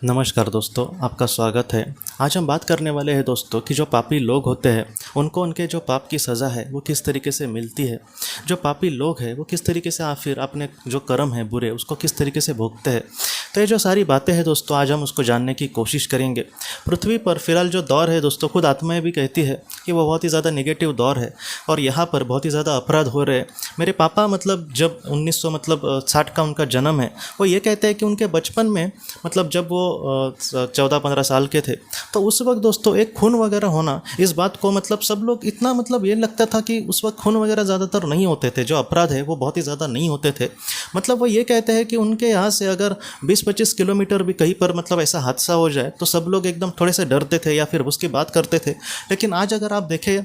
नमस्कार दोस्तों, आपका स्वागत है। आज हम बात करने वाले हैं दोस्तों कि जो पापी लोग होते हैं उनको उनके जो पाप की सज़ा है वो किस तरीके से मिलती है। जो पापी लोग हैं वो किस तरीके से फिर अपने जो कर्म है बुरे उसको किस तरीके से भोगते हैं। तो ये जो सारी बातें हैं दोस्तों, आज हम उसको जानने की कोशिश करेंगे। पृथ्वी पर फिलहाल जो दौर है दोस्तों, खुद आत्माएँ भी कहती है कि वो बहुत ही ज़्यादा नेगेटिव दौर है और यहाँ पर बहुत ही ज़्यादा अपराध हो रहे हैं। मेरे पापा जब 1960 का उनका जन्म है, वो ये कहते हैं कि उनके बचपन में जब वो 14-15 साल के थे, तो उस वक्त दोस्तों एक खून वगैरह होना, इस बात को सब लोग इतना ये लगता था कि उस वक्त खून वगैरह ज़्यादातर नहीं होते थे, जो अपराध है वो बहुत ही ज़्यादा नहीं होते थे। वो ये कहते हैं कि उनके यहाँ से अगर 20-25 किलोमीटर भी कहीं पर ऐसा हादसा हो जाए तो सब लोग एकदम थोड़े से डरते थे या फिर उसकी बात करते थे। लेकिन आज अगर आप देखें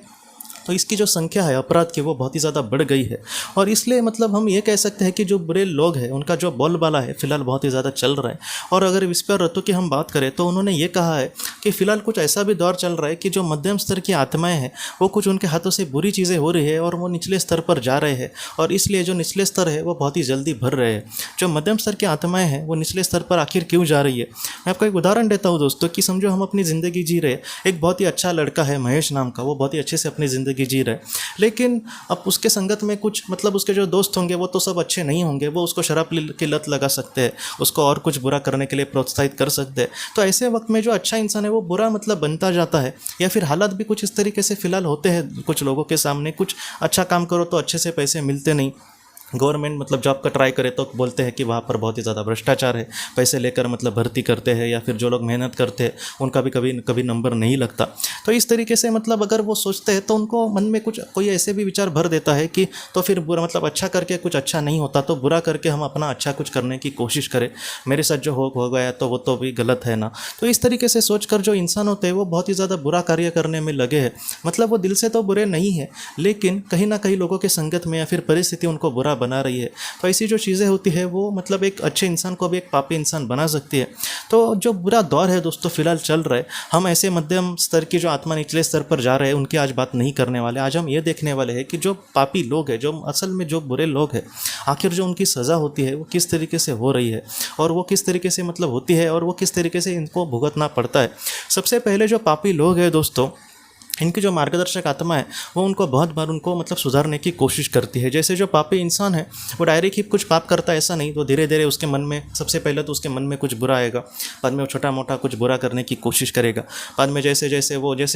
तो इसकी जो संख्या है अपराध की वो बहुत ही ज़्यादा बढ़ गई है। और इसलिए हम ये कह सकते हैं कि जो बुरे लोग हैं उनका जो बोलबाला है फिलहाल बहुत ही ज़्यादा चल रहा है। और अगर इस पर रतु की हम बात करें तो उन्होंने ये कहा है कि फ़िलहाल कुछ ऐसा भी दौर चल रहा है कि जो मध्यम स्तर की आत्माएं हैं वो कुछ उनके हाथों से बुरी चीज़ें हो रही है और वो निचले स्तर पर जा रहे हैं, और इसलिए जो निचले स्तर है वो बहुत ही जल्दी भर रहे हैं। जो मध्यम स्तर की आत्माएं हैं वो निचले स्तर पर आखिर क्यों जा रही है, मैं आपको एक उदाहरण देता हूँ दोस्तों कि समझो हम अपनी ज़िंदगी जी रहे। एक बहुत ही अच्छा लड़का है महेश नाम का, वो बहुत ही अच्छे से अपनी ज़िंदगी जी रहा है। लेकिन अब उसके संगत में कुछ उसके जो दोस्त होंगे वो तो सब अच्छे नहीं होंगे, वो उसको शराब की लत लगा सकते हैं, उसको और कुछ बुरा करने के लिए प्रोत्साहित कर सकते हैं। तो ऐसे वक्त में जो अच्छा इंसान है वो बुरा बनता जाता है, या फिर हालात भी कुछ इस तरीके से फिलहाल होते हैं कुछ लोगों के सामने। कुछ अच्छा काम करो तो अच्छे से पैसे मिलते नहीं। गवर्नमेंट जॉब का ट्राई करे तो बोलते हैं कि वहाँ पर बहुत ही ज़्यादा भ्रष्टाचार है, पैसे लेकर भर्ती करते हैं, या फिर जो लोग मेहनत करते हैं उनका भी कभी नंबर नहीं लगता। तो इस तरीके से अगर वो सोचते हैं तो उनको मन में कुछ कोई ऐसे भी विचार भर देता है कि तो फिर बुरा अच्छा करके कुछ अच्छा नहीं होता, तो बुरा करके हम अपना अच्छा कुछ करने की कोशिश करें, मेरे साथ जो हो गया तो वो तो भी गलत है ना। तो इस तरीके से सोचकर जो इंसान होते हैं वो बहुत ही ज़्यादा बुरा कार्य करने में लगे हैं। वो दिल से तो बुरे नहीं है, लेकिन कहीं ना कहीं लोगों के संगत में या फिर परिस्थिति उनको बुरा बना रही है। तो ऐसी जो चीज़ें होती है वो एक अच्छे इंसान को भी एक पापी इंसान बना सकती है। तो जो बुरा दौर है दोस्तों फिलहाल चल रहा है, हम ऐसे मध्यम स्तर की जो आत्मा निचले स्तर पर जा रहे हैं उनकी आज बात नहीं करने वाले। आज हम ये देखने वाले हैं कि जो पापी लोग हैं, जो असल में जो बुरे लोग हैं, आखिर जो उनकी सज़ा होती है वो किस तरीके से हो रही है, और वो किस तरीके से होती है, और वो किस तरीके से इनको भुगतना पड़ता है। सबसे पहले जो पापी लोग हैं दोस्तों, इनकी जो मार्गदर्शक आत्मा है वो उनको बहुत बार उनको सुधारने की कोशिश करती है। जैसे जो पापी इंसान है वो डायरेक्ट ही कुछ पाप करता है ऐसा नहीं, तो धीरे धीरे उसके मन में सबसे पहले तो उसके मन में कुछ बुरा आएगा, बाद में वो छोटा मोटा कुछ बुरा करने की कोशिश करेगा। बाद में जैसे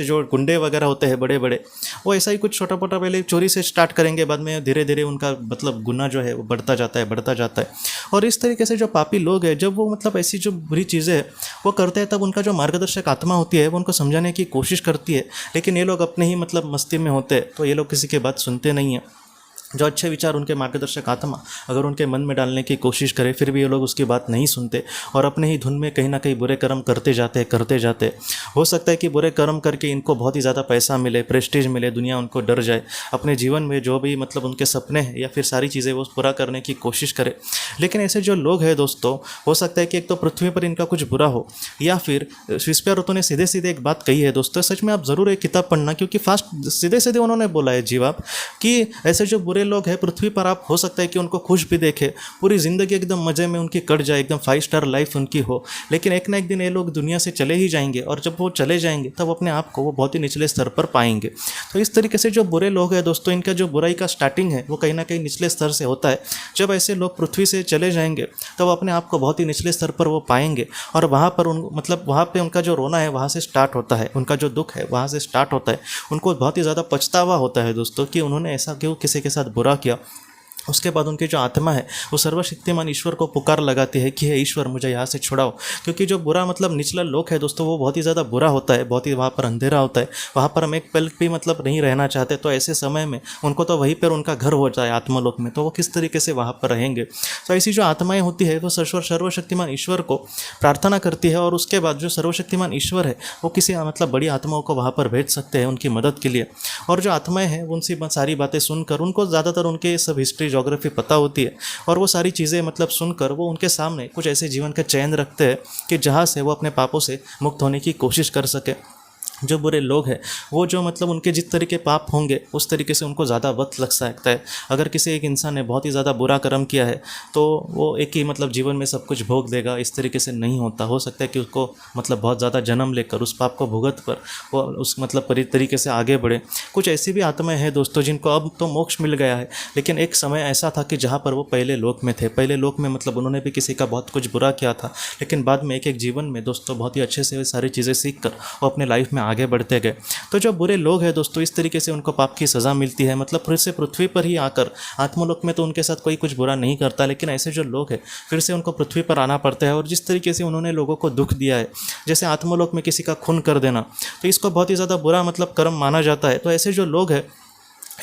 जो गुंडे वगैरह होते हैं बड़े बड़े, वो ऐसा ही कुछ छोटा मोटा पहले चोरी से स्टार्ट करेंगे, बाद में धीरे धीरे उनका गुनाह जो है वो बढ़ता जाता है। और इस तरीके से जो पापी लोग हैं जब वो ऐसी जो बुरी चीज़ें हैं वो करते हैं, तब उनका जो मार्गदर्शक आत्मा होती है वो उनको समझाने की कोशिश करती है। लेकिन ये लोग अपने ही मस्ती में होते हैं, तो ये लोग किसी की बात सुनते नहीं हैं। जो अच्छे विचार उनके मार्गदर्शक आत्मा अगर उनके मन में डालने की कोशिश करे फिर भी ये लोग उसकी बात नहीं सुनते और अपने ही धुन में कहीं ना कहीं बुरे कर्म करते जाते। हो सकता है कि बुरे कर्म करके इनको बहुत ही ज़्यादा पैसा मिले, प्रेस्टीज मिले, दुनिया उनको डर जाए, अपने जीवन में जो भी उनके सपने हैं या फिर सारी चीज़ें वो पूरा करने की कोशिश करे। लेकिन ऐसे जो लोग हैं दोस्तों, हो सकता है कि एक तो पृथ्वी पर इनका कुछ बुरा हो, या फिर विस्पा ऋतु ने सीधे सीधे एक बात कही है दोस्तों, सच में आप ज़रूर एक किताब पढ़ना, क्योंकि सीधे सीधे उन्होंने बोला है जीव आप कि ऐसे जो बुरे लोग हैं पृथ्वी पर आप हो सकता है कि उनको खुश भी देखे, पूरी ज़िंदगी एकदम मज़े में उनकी कट जाए, एकदम 5 स्टार लाइफ उनकी हो, लेकिन एक ना एक दिन ये लोग दुनिया से चले ही जाएंगे, और जब वो चले जाएंगे तब अपने आप को वो बहुत ही निचले स्तर पर पाएंगे। तो इस तरीके से जो बुरे लोग हैं दोस्तों, इनका जो बुराई का स्टार्टिंग है वो कहीं ना कहीं निचले स्तर से होता है। जब ऐसे लोग पृथ्वी से चले जाएंगे तब अपने आप को बहुत ही निचले स्तर पर वो पाएंगे, और वहाँ पर वहाँ पर उनका जो रोना है वहाँ से स्टार्ट होता है, उनका जो दुख है वहाँ से स्टार्ट होता है। उनको बहुत ही ज़्यादा पछतावा होता है दोस्तों कि उन्होंने ऐसा क्यों किसी के साथ बुरा किया। उसके बाद उनकी जो आत्मा है वो सर्वशक्तिमान ईश्वर को पुकार लगाती है कि हे ईश्वर मुझे यहाँ से छुड़ाओ, क्योंकि जो बुरा निचला लोक है दोस्तों वो बहुत ही ज़्यादा बुरा होता है, बहुत ही वहाँ पर अंधेरा होता है, वहाँ पर हम एक पल भी नहीं रहना चाहते। तो ऐसे समय में उनको तो वहीं पर उनका घर हो जाए आत्मलोक में, तो वो किस तरीके से वहाँ पर रहेंगे। तो ऐसी जो आत्माएँ होती है वो सर्वशक्तिमान ईश्वर को प्रार्थना करती है, और उसके बाद जो सर्वशक्तिमान ईश्वर है वो किसी बड़ी आत्माओं को वहाँ पर भेज सकते हैं उनकी मदद के लिए। और जो आत्माएँ हैं उनसे सारी बातें सुनकर उनको ज़्यादातर उनके सब हिस्ट्री ज्योग्राफी पता होती है, और वो सारी चीज़ें सुनकर वो उनके सामने कुछ ऐसे जीवन का चयन रखते हैं कि जहाँ से वो अपने पापों से मुक्त होने की कोशिश कर सके। जो बुरे लोग हैं वो जो मतलब उनके जिस तरीके पाप होंगे उस तरीके से उनको ज़्यादा वक्त लग सकता है। अगर किसी एक इंसान ने बहुत ही ज़्यादा बुरा कर्म किया है तो वो एक ही मतलब जीवन में सब कुछ भोग देगा, इस तरीके से नहीं होता। हो सकता है कि उसको मतलब बहुत ज़्यादा जन्म लेकर उस पाप को भुगत कर वो उस मतलब तरीके से आगे बढ़े। कुछ ऐसी भी आत्माएं हैं दोस्तों जिनको अब तो मोक्ष मिल गया है, लेकिन एक समय ऐसा था कि जहाँ पर वो पहले लोक में थे। पहले लोक में मतलब उन्होंने भी किसी का बहुत कुछ बुरा किया था, लेकिन बाद में एक एक जीवन में दोस्तों बहुत ही अच्छे से सारी चीज़ें सीख कर वो अपने लाइफ में आगे बढ़ते गए। तो जो बुरे लोग हैं दोस्तों इस तरीके से उनको पाप की सज़ा मिलती है। मतलब फिर से पृथ्वी पर ही आकर, आत्मलोक में तो उनके साथ कोई कुछ बुरा नहीं करता, लेकिन ऐसे जो लोग हैं फिर से उनको पृथ्वी पर आना पड़ता है। और जिस तरीके से उन्होंने लोगों को दुख दिया है, जैसे आत्मलोक में किसी का खून कर देना, तो इसको बहुत ही ज़्यादा बुरा मतलब कर्म माना जाता है। तो ऐसे जो लोग हैं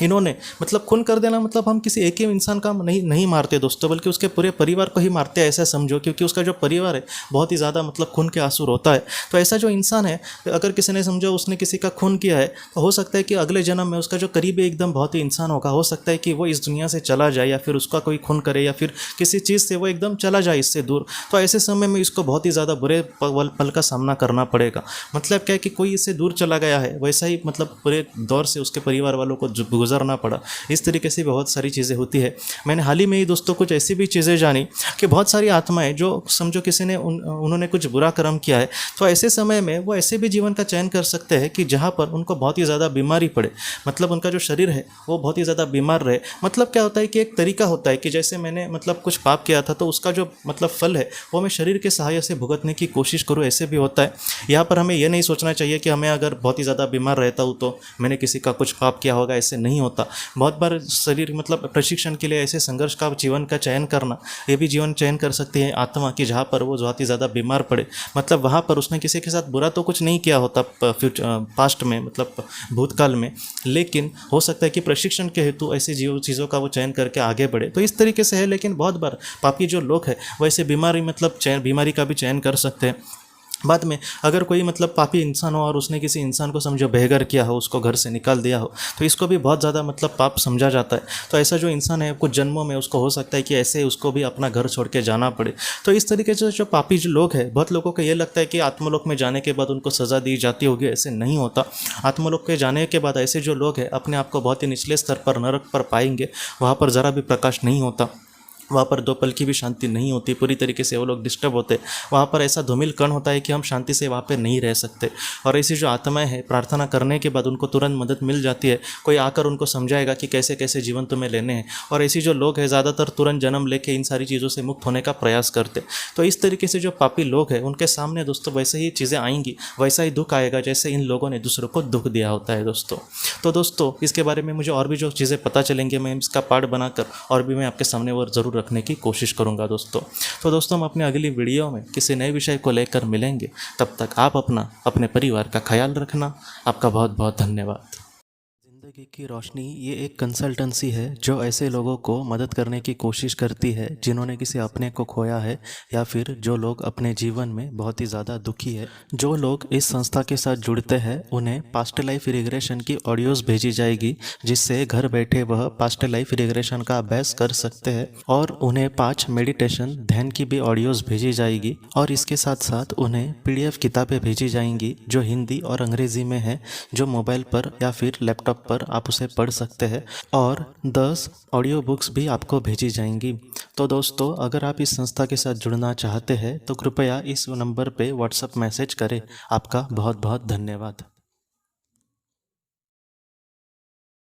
इन्होंने मतलब खून कर देना, मतलब हम किसी एक ही इंसान का नहीं मारते दोस्तों, बल्कि उसके पूरे परिवार को ही मारते हैं, ऐसा समझो। क्योंकि उसका जो परिवार है बहुत ही ज़्यादा मतलब खून के आंसू रोता है। तो ऐसा जो इंसान है, अगर किसी ने समझो उसने किसी का खून किया है, तो हो सकता है कि अगले जन्म में उसका जो करीबी एकदम बहुत ही इंसान होगा, हो सकता है कि वो इस दुनिया से चला जाए, या फिर उसका कोई खून करे, या फिर किसी चीज़ से वो एकदम चला जाए इससे दूर। तो ऐसे समय में इसको बहुत ही ज़्यादा बुरे पल का सामना करना पड़ेगा। मतलब क्या है कि कोई इससे दूर चला गया है, वैसा ही मतलब पूरे दौर से उसके परिवार वालों को गुजरना पड़ा। इस तरीके से बहुत सारी चीज़ें होती है। मैंने हाल ही में ही दोस्तों कुछ ऐसी भी चीज़ें जानी कि बहुत सारी आत्माएं जो समझो किसी ने उन्होंने कुछ बुरा कर्म किया है, तो ऐसे समय में वो ऐसे भी जीवन का चयन कर सकते हैं कि जहाँ पर उनको बहुत ही ज़्यादा बीमारी पड़े, मतलब उनका जो शरीर है वो बहुत ही ज़्यादा बीमार रहे। मतलब क्या होता है कि एक तरीका होता है कि जैसे मैंने मतलब कुछ पाप किया था, तो उसका जो मतलब फल है वो मैं शरीर के सहायता से भुगतने की कोशिश करूँ, ऐसे भी होता है। यहाँ पर हमें यह नहीं सोचना चाहिए कि हमें अगर बहुत ही ज़्यादा बीमार रहता हूँ तो मैंने किसी का कुछ पाप किया होगा, ऐसे नहीं होता। बहुत बार शरीर मतलब प्रशिक्षण के लिए ऐसे संघर्ष का जीवन का चयन करना, ये भी जीवन चयन कर सकती है आत्मा की जहाँ पर वो बहुत ही ज़्यादा बीमार पड़े। मतलब वहाँ पर उसने किसी के साथ बुरा तो कुछ नहीं किया होता पास्ट में, मतलब भूतकाल में, लेकिन हो सकता है कि प्रशिक्षण के हेतु ऐसी चीज़ों का वो चयन करके आगे बढ़े। तो इस तरीके से है। लेकिन बहुत बार पापी जो लोग हैं वैसे बीमारी मतलब बीमारी का भी चयन कर सकते हैं। बाद में अगर कोई मतलब पापी इंसान हो और उसने किसी इंसान को समझो बेघर किया हो, उसको घर से निकाल दिया हो, तो इसको भी बहुत ज़्यादा मतलब पाप समझा जाता है। तो ऐसा जो इंसान है कुछ जन्मों में उसको हो सकता है कि ऐसे उसको भी अपना घर छोड़ के जाना पड़े। तो इस तरीके से जो पापी जो लोग हैं, बहुत लोगों को ये लगता है कि आत्मलोक में जाने के बाद उनको सज़ा दी जाती होगी, ऐसे नहीं होता। आत्मलोक के जाने के बाद ऐसे जो लोग हैं अपने आप को बहुत ही निचले स्तर पर नरक पर पाएंगे, वहाँ पर ज़रा भी प्रकाश नहीं होता, वहाँ पर दो पल की भी शांति नहीं होती, पूरी तरीके से वो लोग डिस्टर्ब होते। वहाँ पर ऐसा धूमिल कण होता है कि हम शांति से वहाँ पर नहीं रह सकते। और ऐसी जो आत्माएं हैं प्रार्थना करने के बाद उनको तुरंत मदद मिल जाती है, कोई आकर उनको समझाएगा कि कैसे कैसे जीवन तुम्हें लेने हैं। और ऐसी जो लोग हैं ज़्यादातर तुरंत जन्म लेके इन सारी चीज़ों से मुक्त होने का प्रयास करते। तो इस तरीके से जो पापी लोग हैं उनके सामने दोस्तों वैसे ही चीज़ें आएंगी, वैसा ही दुख आएगा जैसे इन लोगों ने दूसरों को दुख दिया होता है दोस्तों। तो दोस्तों इसके बारे में मुझे और भी जो चीज़ें पता चलेंगे मैं इसका पार्ट बनाकर और भी मैं आपके सामने वो ज़रूर रखने की कोशिश करूंगा दोस्तों। तो दोस्तों हम अपने अगली वीडियो में किसी नए विषय को लेकर मिलेंगे। तब तक आप अपने परिवार का ख्याल रखना। आपका बहुत बहुत धन्यवाद। ज़िंदगी की रोशनी ये एक कंसल्टेंसी है जो ऐसे लोगों को मदद करने की कोशिश करती है जिन्होंने किसी अपने को खोया है, या फिर जो लोग अपने जीवन में बहुत ही ज़्यादा दुखी है। जो लोग इस संस्था के साथ जुड़ते हैं उन्हें पास्ट लाइफ रिग्रेशन की ऑडियोज़ भेजी जाएगी, जिससे घर बैठे वह पास्ट लाइफ रिग्रेशन का अभ्यास कर सकते हैं। और उन्हें 5 मेडिटेशन ध्यान की भी ऑडियोज़ भेजी जाएगी। और इसके साथ साथ उन्हें PDF किताबें भेजी जाएंगी जो हिंदी और अंग्रेज़ी में है, जो मोबाइल पर या फिर लैपटॉप पर आप उसे पढ़ सकते हैं। और 10 ऑडियो बुक्स भी आपको भेजी जाएंगी। तो दोस्तों अगर आप इस संस्था के साथ जुड़ना चाहते हैं तो कृपया इस नंबर पे व्हाट्सएप मैसेज करें। आपका बहुत बहुत धन्यवाद।